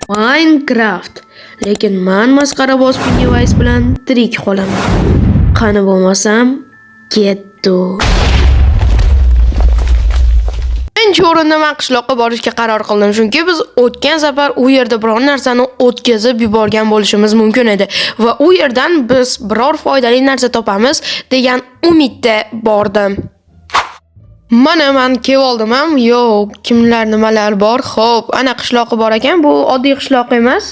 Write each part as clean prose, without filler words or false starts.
Minecraft. Lekin men masxaraboz Pennywise bilan tirik qolaman. Qani bo'lmasam, ketdi. Birinchi o'rinda men qishloqqa borishga qaror qildim, chunki biz o'tgan safar u yerda biror narsani o'tkazib yuborgan bo'lishimiz mumkin edi va u yerdan biz biror foydali narsa topamiz degan umidda bordim. Mana men kelib oldim ham. Yo'q, kimlar nimalar bor? Xo'p, ana qishloqi bor ekan. Bu oddiy qishloq emas.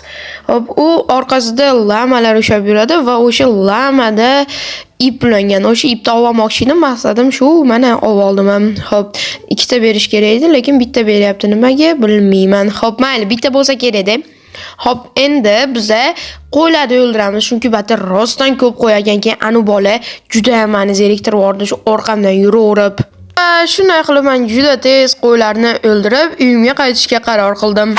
Xo'p, u orqasida lamalar ushab yuradi va o'sha lamada iplangan. O'sha ipni olmoqchi edim. Maqsadim shu, mana oldim ham. Xo'p, ikkita berish kerak edi, lekin bitta beryapti. Nimaga? Bilmayman. Xo'p, mayli, bitta bo'lsa kerak-da. Hop, endi biza qo'ylarni o'ldiramiz, chunki battar rostdan ko'p qo'y ekanki, anu bola juda ham meni zeriktirib yubordi, shu orqamdan yuraverib. Shunday qilib men juda tez qo'ylarni o'ldirib, uyimga qaytishga qaror qildim.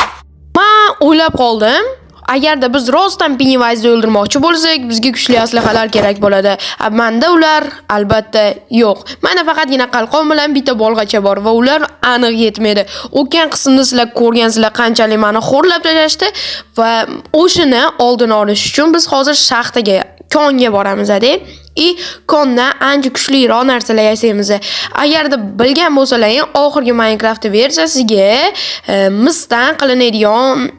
Men o'ylab qoldim, agarda biz rostdan Pennywise'ni o'ldirmoqchi bo'lsak, bizga kuchli aslahalar kerak bo'ladi. Menda ular albatta yo'q. Menda faqatgina qalqon bilan bitta bolg'acha bor va ular aniq yetmaydi. O'tgan qismda sizlar ko'rgansizlar qanchalik meni xo'rlab tashlashdi va o'shini oldini olish uchun biz hozir shaxtaga, konga boramiz-da. Kondan ancha kuchliroq narsalar yasaymiz. Agarda bilgan bo'lsalaring, oxirgi Minecraft versiyasiga misdan qilinadigan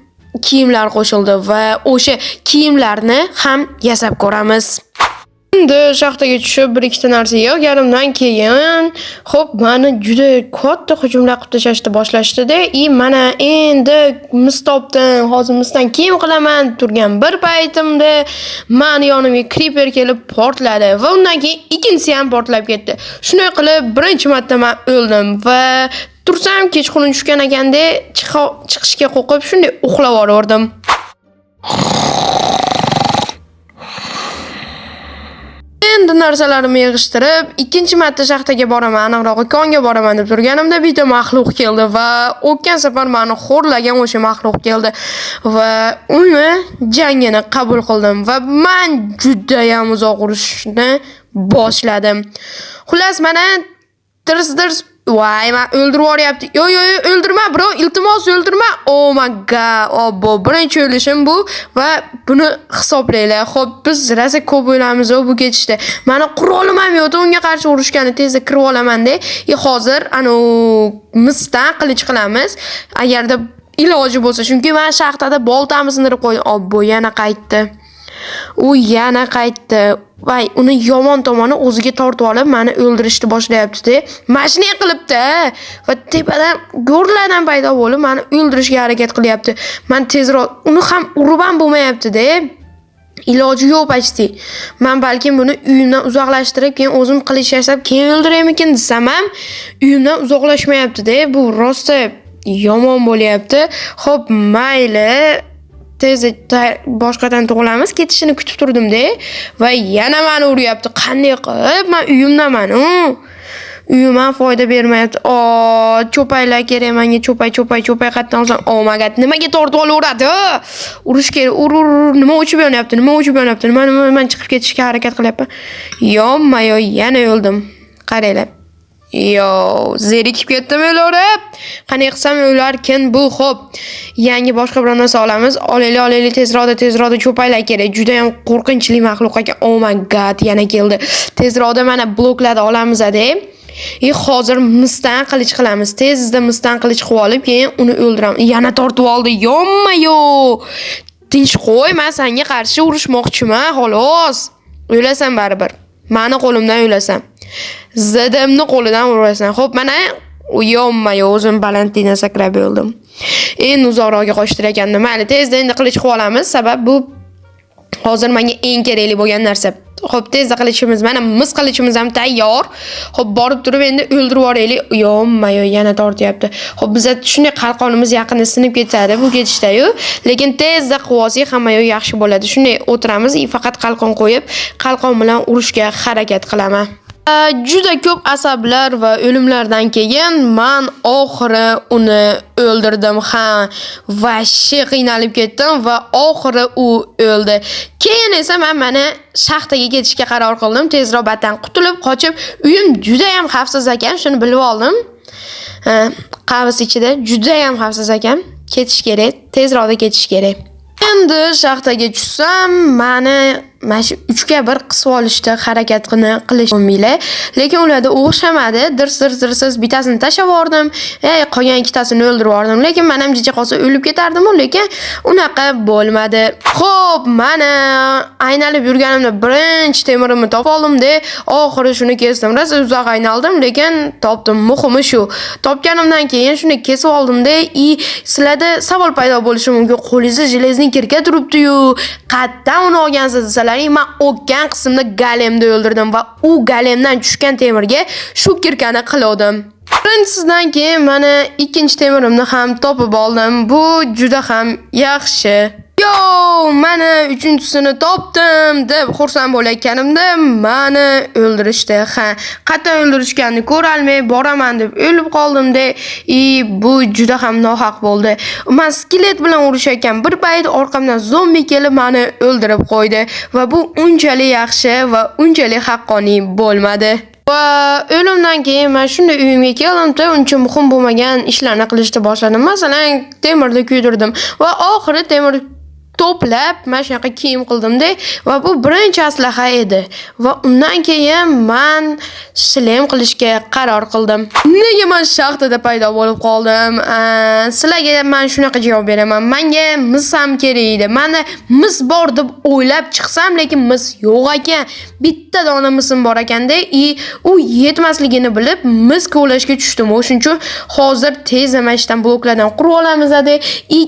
kiyimlar qo'shildi va o'sha kiyimlarni ham yasab ko'ramiz. Endi shaxtaga tushib bir ikkita narsa yig'ganimdan keyin, xo'p, meni juda katta hujumlar qilib tashlashni boshlashdi-da. Mana endi mis topdim. Hozir misdan kiyim qilaman turgan bir paytimda meni yonimga creeper kelib portladi va undan keyin ikkinchisi ham portlab ketdi. Shunday qilib birinchi marta men o'ldim va tursam kechqurun tushgan ekanda chiqishga qo'rqib shunday uxlab yubordim. Endi narsalarimni yig'ishtirib, ikkinchi marta shaxtaga boraman, aniqroq konga boraman deb turganimda bitta maxluq keldi va o'tgan safar meni xo'rlagan o'sha maxluq keldi va uni jangini qabul qildim va men juda ham uzoq urushni boshladim. Xullas, mana tirs voy, men o'ldirib yuboryapti. Yo, o'ldirma, bro, iltimos o'ldirma. Oh my god. Obbo, birinchi o'lishim bu va buni hisoblaylar. Xo'p, biz rosa ko'p o'ylamiz bu ketishdi. Meni qurolim ham yo'q, unga qarshi urushgani tezda kirib olaman-da. Hozir misdan qilich qilamiz. Agarda iloji bo'lsa, chunki men shaxtada boltamizni sindirib qo'ydim. Obbo, yana qaytdi. U yana qaytdi. Vay, uni yomon tomoni o'ziga tortib olib, meni o'ldirishni boshlayapti-da. Mashina qilibdi va tepadan go'rlardan paydo bo'lib, meni o'ldirishga harakat qilyapti. Men tezroq uni ham urib ham bo'lmayapti-da. Iloji yo'q pachti. Men balkim buni uyimdan uzoqlashtirib, keyin o'zim qilich yasab, keyin o'ldiraymikin desam ham, uyimdan uzoqlashmayapti-da. Bu rosta yomon bo'lyapti. Xo'p, mayli. Tezda boshqadan to'g'lamiz, ketishini kutib turdim-da va yana meni uryapti. Qanday qilib? Men uyimdaman. Uyimdan foyda bermayapti. Cho'paylar kerak menga, cho'pay qayerdan olsam? Oh my god, nimaga tortib olaveradi? Urish kerak. Nima o'chib yonyapti? Men chiqib ketishga harakat qilyapman. Yo, yana o'ldim. Qaranglar. Yo, zerikib ketdim o'lib. Qanday qilsam o'larkin bu? Xo'p, yangi boshqa bir narsa olamiz. Olaylik, tezroqda cho'paylar kerak. Juda ham qo'rqinchli maxluq ekan. Oh my god, yana keldi. Tezroqda mana bloklarni olamiz-da. Hozir misdan qilich qilamiz. Tezda misdan qilich qilib olib, keyin uni o'ldiramiz. Yana tortib oldi. Yo. Tinch qo'y, men senga qarshi urushmoqchiman, xolos. O'lasan baribir. Meni qo'limdan o'lasan. Zidimni qo'lidan urasan. Xo'p, mana o'zim balandlikdan sakrab o'ldim. Endi uzoqroqga qochtir ekandim. Mayli, tezda endi qilich qilib olamiz. Sabab bu hozir menga eng kerakli bo'lgan narsa. Xo'p, tezda qilichimiz, mana mis qilichimiz ham tayyor. Xo'p, borib turib endi o'ldirib yuboraylik. Yo, yana tortyapti. Xo'p, biz shunday qalqonimiz yaqinda sinib ketadi bu ketishda-yu, lekin tezda qilib olsak hamma yo'q yaxshi bo'ladi. Shunday o'tiramiz, faqat qalqon qo'yib, qalqon bilan urushga harakat qilaman. Juda ko'p asablar va o'limlardan keyin men oxiri uni o'ldirdim. Vashshi qiynalib ketdim va oxiri u o'ldi. Keyin esa men mana shaxtaga ketishga qaror qildim. Tezroq batdan qutulib qochib, uyim juda ham xavfsiz ekan, shuni bilib oldim. Qavs ichida juda ham xavfsiz ekan. ketish kerak, tezroqda ketish kerak. Endi shaxtaga tushsam, mana shu 3 ga 1 qisib olishda harakat qilishmanglar. Lekin ularda o'xshamadi. Dirsiz bittasini tashlab yubordim. Qolgan ikkitasini o'ldirib yubordim. Lekin men ham jicha qolsa o'lib ketardim, lekin unaqa bo'lmadi. Xo'p, mana aynalib yurganimda birinchi temirimni topib oldim-da, oxiri shuni kesdim. Rosa uzoq aynaldim, lekin topdim. Muhimi shu. Topganimdan keyin shuni kesib oldim-da, sizlarda savol paydo bo'lishi mumkin. Qo'lingizda jelezning kirka turibdi-yu, qayerdan uni olgansiz desalar, men o'tgan qismda galemni o'ldirdim va u galemdan tushgan temirga shu kirkani qildim. Birinchisidan keyin mana ikkinchi temirimni ham topib oldim. Bu juda ham yaxshi. Yo, mana uchinchisini topdim deb xursand bo'layotganimda meni o'ldirishdi. Qattiq o'ldirishganini ko'ra olmay boraman deb o'lib qoldim-da, bu juda ham nohaq bo'ldi. Men skelet bilan urushayotgan bir payt orqamdan zombi kelib meni o'ldirib qo'ydi va bu unchalik yaxshi va unchalik haqqoniy bo'lmadi. Va o'limdan keyin men shunday uyimga keldim-da, uncha muhim bo'lmagan ishlarni qilishni boshladim. Masalan, temirni kuydirdim va oxiri temir to'plab mana shunaqa kiyim qildim-da va bu birinchi aslaha edi. Va undan keyin men shlem qilishga qaror qildim. Nega men shaxtada paydo bo'lib qoldim? Sizlarga men shunaqa javob beraman. Menga mis ham kerak edi. Menda mis bor deb o'ylab chiqsam, lekin mis yo'q ekan. Bitta dona misim bor ekanda, u yetmasligini bilib mis kovlashga tushdim. O'shuning uchun hozir tez ishdan bloklardan qurib olamiz-da,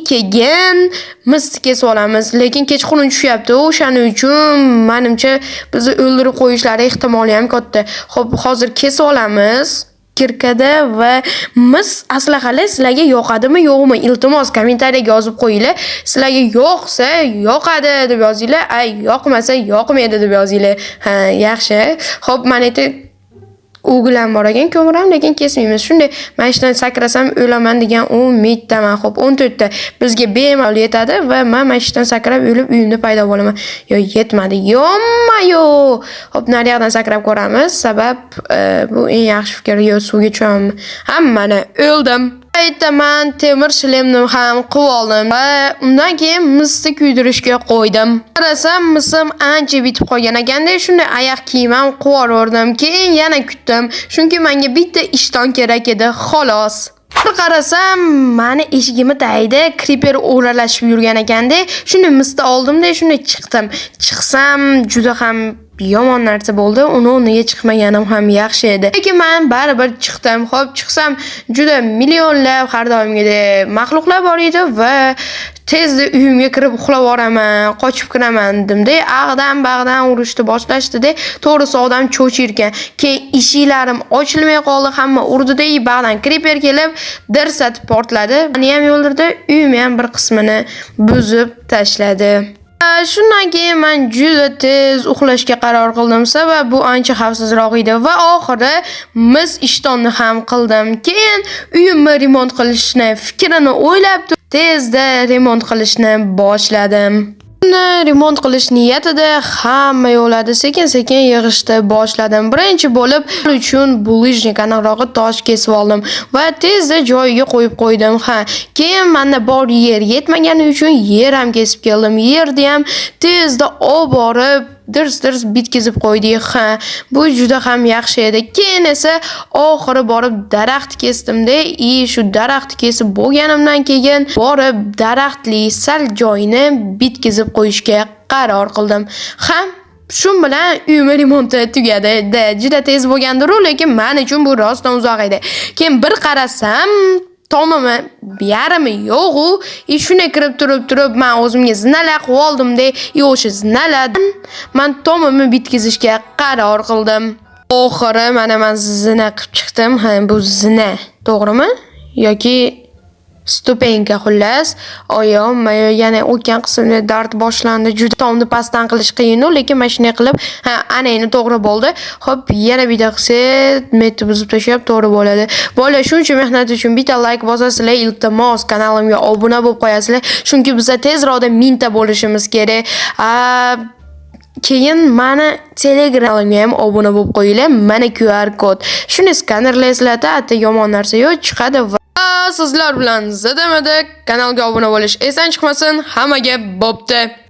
keyin misni kesib olamiz. Lekin kechqurun tushyapti. O'shaning uchun menimcha bizni o'ldirib qo'yishlari ehtimoli ham katta. Xo'p, hozir kesib olamiz kirkada va mis aslahalar sizlarga yoqadimi, yo'qmi? Iltimos kommentariyaga yozib qo'yinglar. Sizlarga yoqsa yoqadi deb yozinglar, yoqmasa yoqmaydi deb yozinglar. Yaxshi. Xo'p, mana o'g'lim bor ekan, ko'miram, lekin kesmaymiz. Shunday mashinadan sakrasam o'laman degan umiddaman. Xo'p, 14 ta bizga bemalol yetadi va men mashinadan sakrab o'lib uyimda paydo bo'laman. Yo, yetmadi. Yo'q. Xo'p, nariyoqdan sakrab ko'ramiz. Sabab bu eng yaxshi fikr. Yo, suvga tushaman. Hammani o'ldim. Men temir shlemni ham qilib oldim va undan keyin misni kuydirishga qo'ydim. Qarasam, misim ancha bitib qolgan ekanda, shunday oyoq kiyim ham qilib oldim. Keyin yana kutdim, chunki menga bitta ishton kerak edi, xolos. Bir qarasam, meni eshigimni tagida creeper o'ralashib yurgan ekanda, shuni misni oldim-da, shunday chiqdim. Chiqsam juda ham yomon narsa bo'ldi. Uni o'rniga chiqmaganim ham yaxshi edi. Lekin men baribir chiqdim. Xo'p, chiqsam juda millionlab har doimgidek maxluqlar bor edi va tezda uyimga kirib uxlab yuboraman, qochib kiraman dedim-da, ag'dan-bag'dan urishni boshlashdi-da, to'g'risi odam cho'chirgan. Keyin eshiklarim ochilmay qoldi, hamma urdi-da, bag'dan creeper kelib dirsatib portladi. Meni ham o'ldirdi, uyimni ham bir qismini buzib tashladi. Shundan keyin men juda tez uxlashga qaror qildim, sabab bu ancha xavfsizroq edi va oxiri mis ishtonni ham qildim. Keyin uyimni remont qilishni fikrini o'ylab tezda remont qilishni boshladim. Remont qilish niyatida hamma yo'llarni sekin-sekin yig'ishni boshladim. Birinchi bo'lib uchun bulishnik aniqrog'i tosh kesib oldim va tezda joyiga qo'yib qo'ydim. Keyin menda bor yer yetmagani uchun yer ham kesib keldim. Yerni ham tezda olib borib dirs bitkizib qo'ydik. Bu juda ham yaxshi edi. Keyin esa oxiri borib daraxt kesdim-da, shu daraxtni kesib bo'lganimdan keyin borib daraxtli sal joyini bitkizib qo'yishga qaror qildim. Shu bilan uyim remonti tugadi. Juda tez bo'lgandi-ku, lekin men uchun bu rostdan uzoq edi. Keyin bir qarasam, tomimi yarimi yo'q-u, shunday kirib turib men o'zimga zinalar qilib oldim-da, o'sha zinalardan men tomimi bitkizishga qaror qildim. Oxiri men zina qilib chiqdim. Bu zina, to'g'rimi? Yoki stupenka xullas. Oyim yana o'tgan qismda dard boshlandi. Juda tomni pastdan qilish qiyin-ku, lekin men shunday qilib, ana endi to'g'ri bo'ldi. Xo'p, yana bitta qilsak, metni buzib tashlab to'g'ri bo'ladi. Bolalar, shuncha mehnat uchun bitta like bosasizlar, iltimos kanalimga obuna bo'lib qo'yasizlar, chunki biz tezroqda 1000 ta bo'lishimiz kerak. Keyin meni Telegramga ham obuna bo'lib qo'yinglar. Mana QR kod. Shuni skanerlaysizlar-da, yomon narsa yo'q chiqadi va Sizlar bilan ZDMda kanalga obuna bo'lish esdan chiqmasin. Hammaga bo'pti.